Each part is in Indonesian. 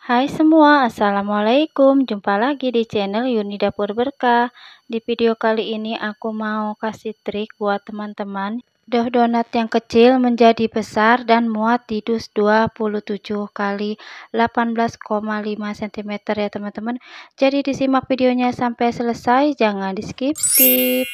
Hai semua, assalamualaikum. Jumpa lagi di channel Yuni Dapur Berkah. Di video kali ini aku mau kasih trik buat teman-teman. Donat yang kecil menjadi besar dan muat di dus 27 kali 18,5 cm ya teman-teman. Jadi disimak videonya sampai selesai, jangan di skip-skip.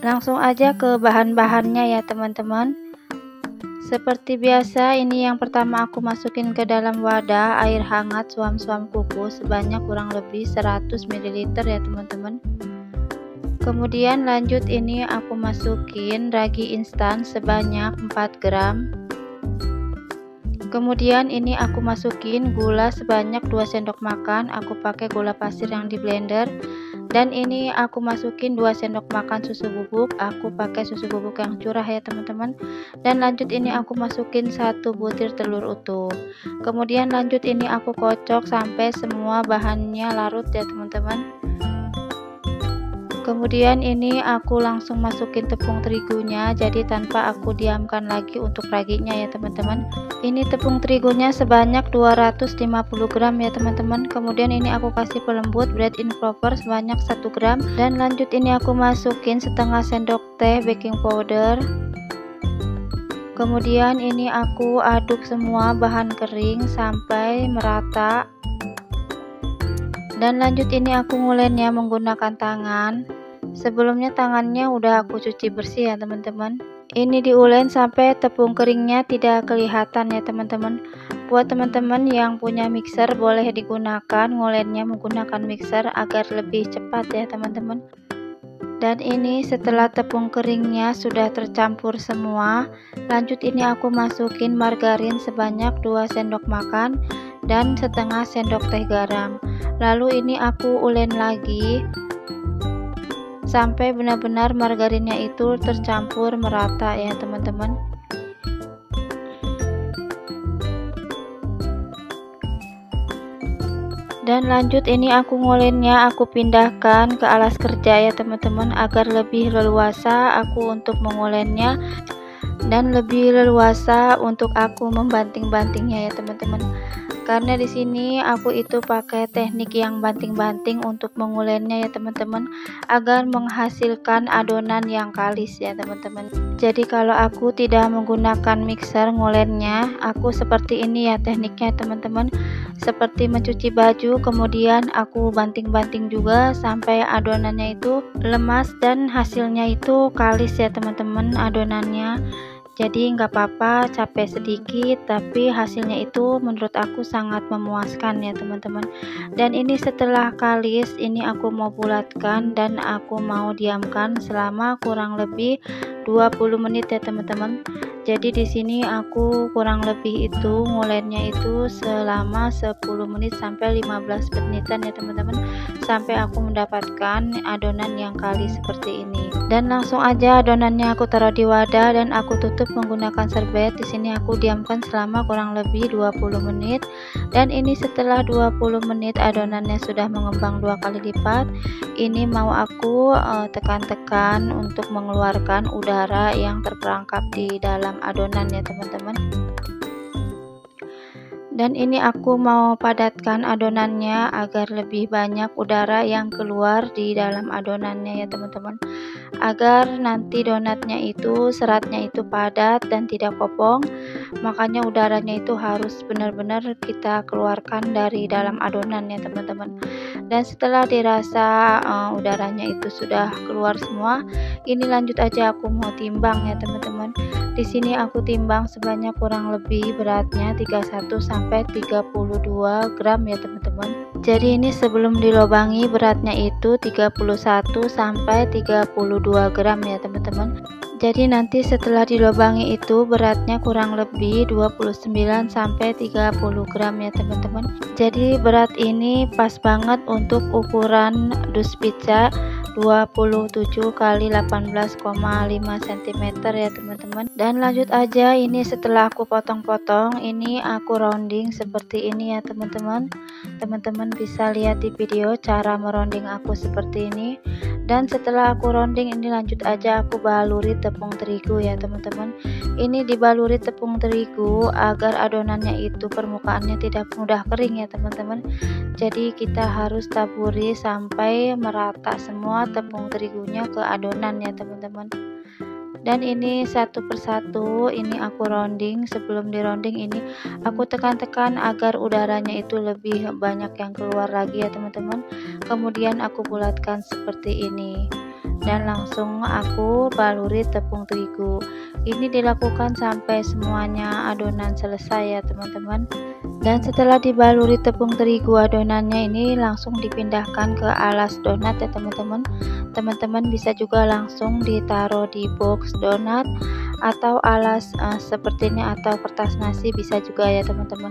Langsung aja ke bahan-bahannya ya teman-teman. Seperti biasa, ini yang pertama aku masukin ke dalam wadah air hangat suam-suam kuku sebanyak kurang lebih 100 ml ya teman-teman. Kemudian lanjut ini aku masukin ragi instan sebanyak 4 gram. Kemudian ini aku masukin gula sebanyak 2 sendok makan, aku pakai gula pasir yang di blender. Dan ini aku masukin 2 sendok makan susu bubuk, aku pakai susu bubuk yang curah ya teman-teman. Dan lanjut ini aku masukin 1 butir telur utuh. Kemudian lanjut ini aku kocok sampai semua bahannya larut ya teman-teman. Kemudian ini aku langsung masukin tepung terigunya, jadi tanpa aku diamkan lagi untuk raginya ya teman-teman. Ini tepung terigunya sebanyak 250 gram ya teman-teman. Kemudian ini aku kasih pelembut bread improper sebanyak 1 gram. Dan lanjut ini aku masukin setengah sendok teh baking powder. Kemudian ini aku aduk semua bahan kering sampai merata. Dan lanjut ini aku ngulennya menggunakan tangan. Sebelumnya tangannya udah aku cuci bersih ya teman-teman. Ini diulen sampai tepung keringnya tidak kelihatan ya teman-teman. Buat teman-teman yang punya mixer boleh digunakan ngulennya menggunakan mixer agar lebih cepat ya teman-teman. Dan ini setelah tepung keringnya sudah tercampur semua, lanjut ini aku masukin margarin sebanyak 2 sendok makan dan setengah sendok teh garam. Lalu ini aku ulen lagi sampai benar-benar margarinnya itu tercampur merata ya teman-teman. Dan lanjut ini aku ngulennya aku pindahkan ke alas kerja ya teman-teman agar lebih leluasa aku untuk mengulennya dan lebih leluasa untuk aku membanting-bantingnya ya teman-teman. Karena di sini aku itu pakai teknik yang banting-banting untuk mengulennya ya teman-teman, agar menghasilkan adonan yang kalis ya teman-teman. Jadi kalau aku tidak menggunakan mixer ngulennya, aku seperti ini ya tekniknya teman-teman. Seperti mencuci baju, kemudian aku banting-banting juga sampai adonannya itu lemas dan hasilnya itu kalis ya teman-teman adonannya. Jadi nggak apa-apa capek sedikit, tapi hasilnya itu menurut aku sangat memuaskan ya teman-teman. Dan ini setelah kalis, ini aku mau bulatkan dan aku mau diamkan selama kurang lebih 20 menit ya teman-teman. Jadi di sini aku kurang lebih itu ngulennya itu selama 10 menit sampai 15 menitan ya teman-teman, sampai aku mendapatkan adonan yang kalis seperti ini. Dan langsung aja adonannya aku taruh di wadah dan aku tutup menggunakan serbet. Di sini aku diamkan selama kurang lebih 20 menit. Dan ini setelah 20 menit adonannya sudah mengembang 2 kali lipat. Ini mau aku tekan-tekan untuk mengeluarkan udara yang terperangkap di dalam adonan ya teman-teman. Dan ini aku mau padatkan adonannya agar lebih banyak udara yang keluar di dalam adonannya ya teman-teman, agar nanti donatnya itu seratnya itu padat dan tidak kopong. Makanya udaranya itu harus benar-benar kita keluarkan dari dalam adonan ya teman-teman. Dan setelah dirasa udaranya itu sudah keluar semua, ini lanjut aja aku mau timbang ya teman-teman. Di sini aku timbang sebanyak kurang lebih beratnya 31 sampai 32 gram ya teman-teman. Jadi ini sebelum dilobangi beratnya itu 31 sampai 32 gram ya teman-teman. Jadi nanti setelah dilobangi itu beratnya kurang lebih 29 sampai 30 gram ya teman-teman. Jadi berat ini pas banget untuk ukuran dus pizza 27 kali 18,5 cm ya teman-teman. Dan lanjut aja, ini setelah aku potong-potong, ini aku rounding seperti ini ya teman-teman. Teman-teman bisa lihat di video cara meronding aku seperti ini. Dan setelah aku rounding, ini lanjut aja aku baluri tepung terigu ya teman-teman. Ini dibaluri tepung terigu agar adonannya itu permukaannya tidak mudah kering ya teman-teman. Jadi kita harus taburi sampai merata semua tepung terigunya ke adonan ya teman-teman. Dan ini satu persatu ini aku rounding. Sebelum di rounding ini aku tekan-tekan agar udaranya itu lebih banyak yang keluar lagi ya teman-teman. Kemudian aku bulatkan seperti ini dan langsung aku baluri tepung terigu. Ini dilakukan sampai semuanya adonan selesai ya teman-teman. Dan setelah dibaluri tepung terigu adonannya ini langsung dipindahkan ke alas donat ya teman-teman. Teman-teman bisa juga langsung ditaruh di box donat atau alas seperti ini, atau kertas nasi bisa juga ya teman-teman.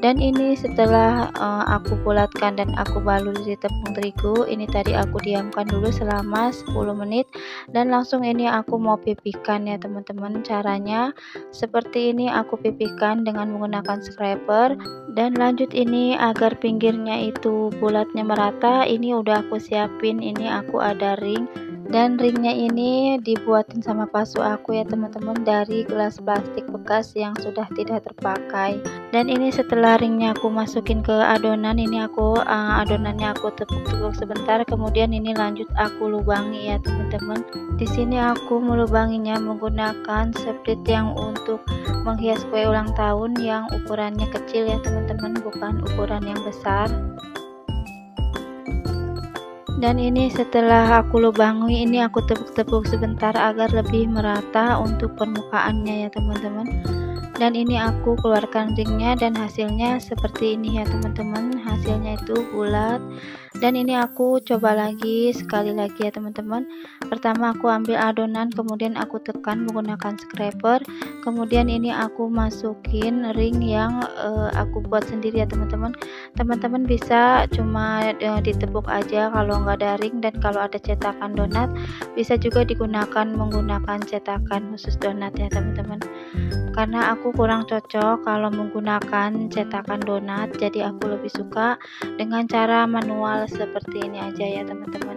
Dan ini setelah aku bulatkan dan aku baluri di tepung terigu, ini tadi aku diamkan dulu selama 10 menit dan langsung ini aku mau pipihkan ya teman-teman. Caranya seperti ini, aku pipihkan dengan menggunakan scraper. Dan lanjut ini agar pinggirnya itu bulatnya merata, ini udah aku siapin, ini aku ada ring. Dan ringnya ini dibuatin sama pasu aku ya teman-teman, dari gelas plastik bekas yang sudah tidak terpakai. Dan ini setelah ringnya aku masukin ke adonan, ini aku adonannya aku tepuk-tepuk sebentar, kemudian ini lanjut aku lubangi ya teman-teman. Di sini aku melubanginya menggunakan split yang untuk menghias kue ulang tahun yang ukurannya kecil ya teman-teman, bukan ukuran yang besar. Dan ini setelah aku lubangi, ini aku tepuk-tepuk sebentar agar lebih merata untuk permukaannya ya teman-teman. Dan ini aku keluarkan ringnya dan hasilnya seperti ini ya teman-teman. Hasilnya itu bulat. Dan ini aku coba lagi sekali lagi ya teman-teman. Pertama aku ambil adonan, kemudian aku tekan menggunakan scraper, kemudian ini aku masukin ring yang aku buat sendiri ya teman-teman. Teman-teman bisa cuma ditepuk aja kalau nggak ada ring, dan kalau ada cetakan donat bisa juga digunakan menggunakan cetakan khusus donat ya teman-teman. Karena aku kurang cocok kalau menggunakan cetakan donat, jadi aku lebih suka dengan cara manual seperti ini aja ya teman-teman.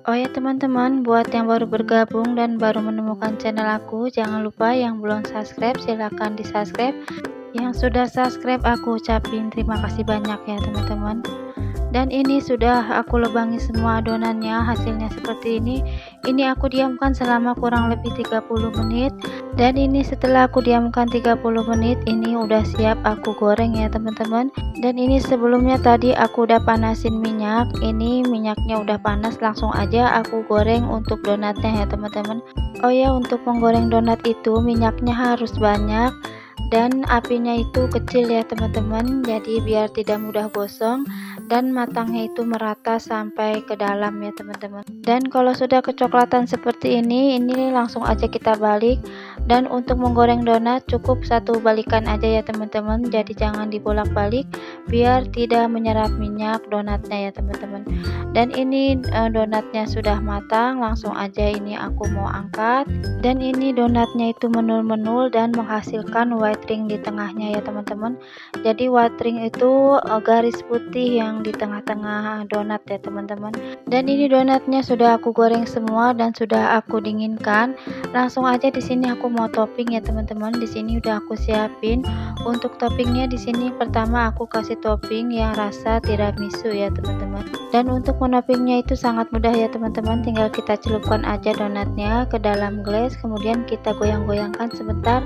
Oh ya teman-teman, buat yang baru bergabung dan baru menemukan channel aku, jangan lupa yang belum subscribe silahkan di subscribe. Yang sudah subscribe aku ucapin terima kasih banyak ya teman-teman. Dan ini sudah aku lubangi semua adonannya, hasilnya seperti ini. Ini aku diamkan selama kurang lebih 30 menit. Dan ini setelah aku diamkan 30 menit, ini udah siap aku goreng ya teman-teman. Dan ini sebelumnya tadi aku udah panasin minyak. Ini minyaknya udah panas, langsung aja aku goreng untuk donatnya ya teman-teman. Oh ya, untuk menggoreng donat itu minyaknya harus banyak dan apinya itu kecil ya teman-teman, jadi biar tidak mudah gosong dan matangnya itu merata sampai ke dalam ya teman-teman. Dan kalau sudah kecoklatan seperti ini langsung aja kita balik. Dan untuk menggoreng donat cukup satu balikan aja ya teman-teman, jadi jangan dibolak-balik biar tidak menyerap minyak donatnya ya teman-teman. Dan ini donatnya sudah matang, langsung aja ini aku mau angkat. Dan ini donatnya itu menul-menul dan menghasilkan white ring di tengahnya ya teman-teman. Jadi white ring itu garis putih yang di tengah-tengah donat ya teman-teman. Dan ini donatnya sudah aku goreng semua dan sudah aku dinginkan. Langsung aja di sini aku mau topping ya teman-teman. Di sini udah aku siapin untuk toppingnya. Di sini pertama aku kasih topping yang rasa tiramisu ya teman-teman. Dan untuk menopingnya itu sangat mudah ya teman-teman, tinggal kita celupkan aja donatnya ke dalam gelas, kemudian kita goyang-goyangkan sebentar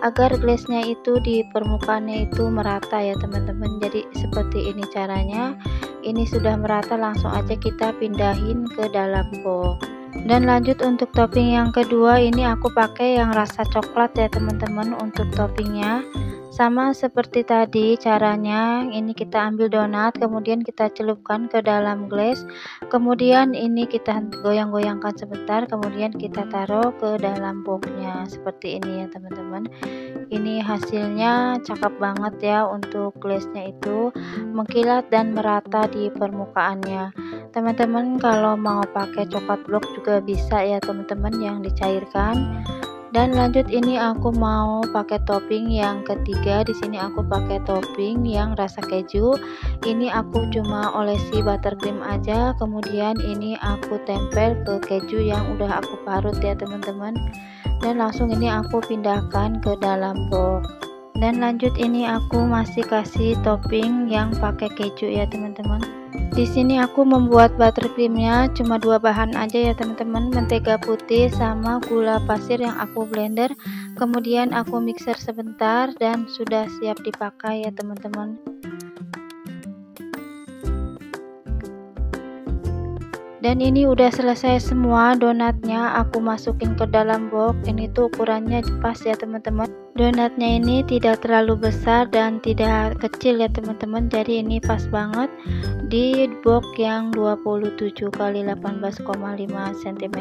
agar gelasnya itu di permukaannya itu merata ya teman-teman. Jadi seperti ini caranya. Ini sudah merata, langsung aja kita pindahin ke dalam box. Dan lanjut untuk topping yang kedua, ini aku pakai yang rasa coklat ya teman-teman untuk toppingnya. Sama seperti tadi caranya, ini kita ambil donat, kemudian kita celupkan ke dalam gelas, kemudian ini kita goyang-goyangkan sebentar, kemudian kita taruh ke dalam boxnya seperti ini ya teman-teman. Ini hasilnya cakep banget ya, untuk gelasnya itu mengkilat dan merata di permukaannya. Teman-teman kalau mau pakai coklat blok juga bisa ya teman-teman, yang dicairkan. Dan lanjut ini aku mau pakai topping yang ketiga. Di sini aku pakai topping yang rasa keju. Ini aku cuma olesi buttercream aja, kemudian ini aku tempel ke keju yang udah aku parut ya teman-teman. Dan langsung ini aku pindahkan ke dalam box. Dan lanjut ini aku masih kasih topping yang pakai keju ya teman-teman. Di sini aku membuat buttercreamnya cuma 2 bahan aja ya teman-teman, mentega putih sama gula pasir yang aku blender, kemudian aku mixer sebentar dan sudah siap dipakai ya teman-teman. Dan ini udah selesai semua donatnya, aku masukin ke dalam box. Ini tuh ukurannya pas ya teman-teman. Donatnya ini tidak terlalu besar dan tidak kecil ya teman-teman, jadi ini pas banget di box yang 27 x 18,5 cm.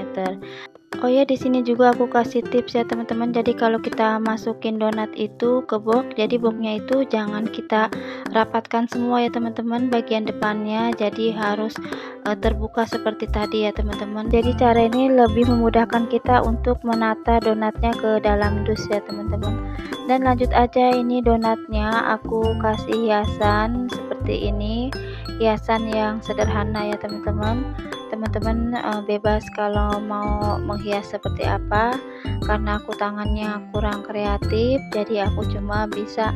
Oh ya, di sini juga aku kasih tips ya teman-teman. Jadi kalau kita masukin donat itu ke box, jadi boxnya itu jangan kita rapatkan semua ya teman-teman, bagian depannya jadi harus terbuka seperti tadi ya teman-teman. Jadi cara ini lebih memudahkan kita untuk menata donatnya ke dalam dus ya teman-teman. Dan lanjut aja, ini donatnya aku kasih hiasan seperti ini, hiasan yang sederhana ya teman-teman. Teman-teman bebas kalau mau menghias seperti apa, karena aku tangannya kurang kreatif jadi aku cuma bisa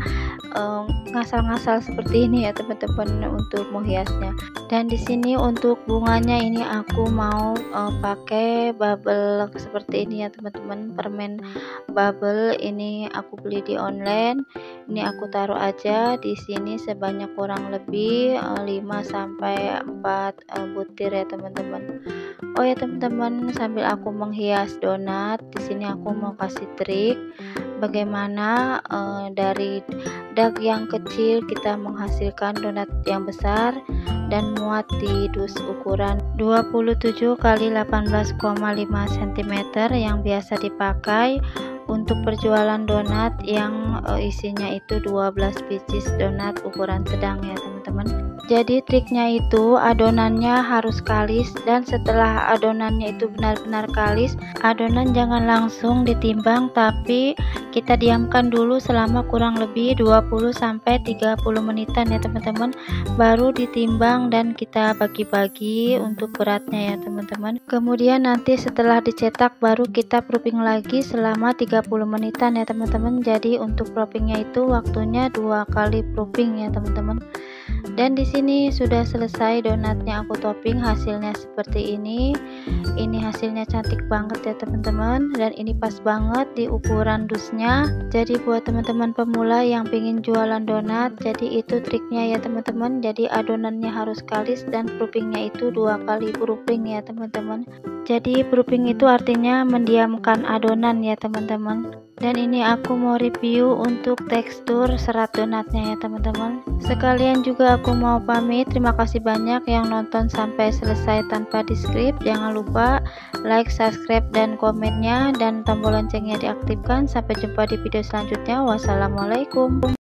ngasal-ngasal seperti ini ya teman-teman untuk menghiasnya. Dan di sini untuk bunganya ini aku mau pakai bubble seperti ini ya teman-teman, permen bubble ini aku beli di online. Ini aku taruh aja di sini sebanyak kurang lebih 5-4 butir ya teman-teman. Oh ya teman-teman, sambil aku menghias donat, di sini aku mau kasih trik bagaimana dari dag yang kecil kita menghasilkan donat yang besar dan muat di dus ukuran 27 x 18,5 cm yang biasa dipakai untuk perjualan donat yang isinya itu 12 pieces donat ukuran sedang ya teman-teman. Jadi triknya itu adonannya harus kalis, dan setelah adonannya itu benar-benar kalis, adonan jangan langsung ditimbang tapi kita diamkan dulu selama kurang lebih 20-30 menitan ya teman-teman, baru ditimbang dan kita bagi-bagi untuk beratnya ya teman-teman. Kemudian nanti setelah dicetak baru kita proofing lagi selama 30 menitan ya teman-teman. Jadi untuk proofingnya itu waktunya 2 kali proofing ya teman-teman. Dan di sini sudah selesai donatnya aku topping, hasilnya seperti ini. Ini hasilnya cantik banget ya teman-teman, dan ini pas banget di ukuran dusnya. Jadi buat teman-teman pemula yang pengen jualan donat, jadi itu triknya ya teman-teman. Jadi adonannya harus kalis dan proofingnya itu 2 kali proofing ya teman-teman. Jadi proofing itu artinya mendiamkan adonan ya teman-teman. Dan ini aku mau review untuk tekstur serat donatnya ya teman-teman. Sekalian juga aku mau pamit. Terima kasih banyak yang nonton sampai selesai tanpa di skip. Jangan lupa like, subscribe, dan komennya, dan tombol loncengnya diaktifkan. Sampai jumpa di video selanjutnya. Wassalamualaikum.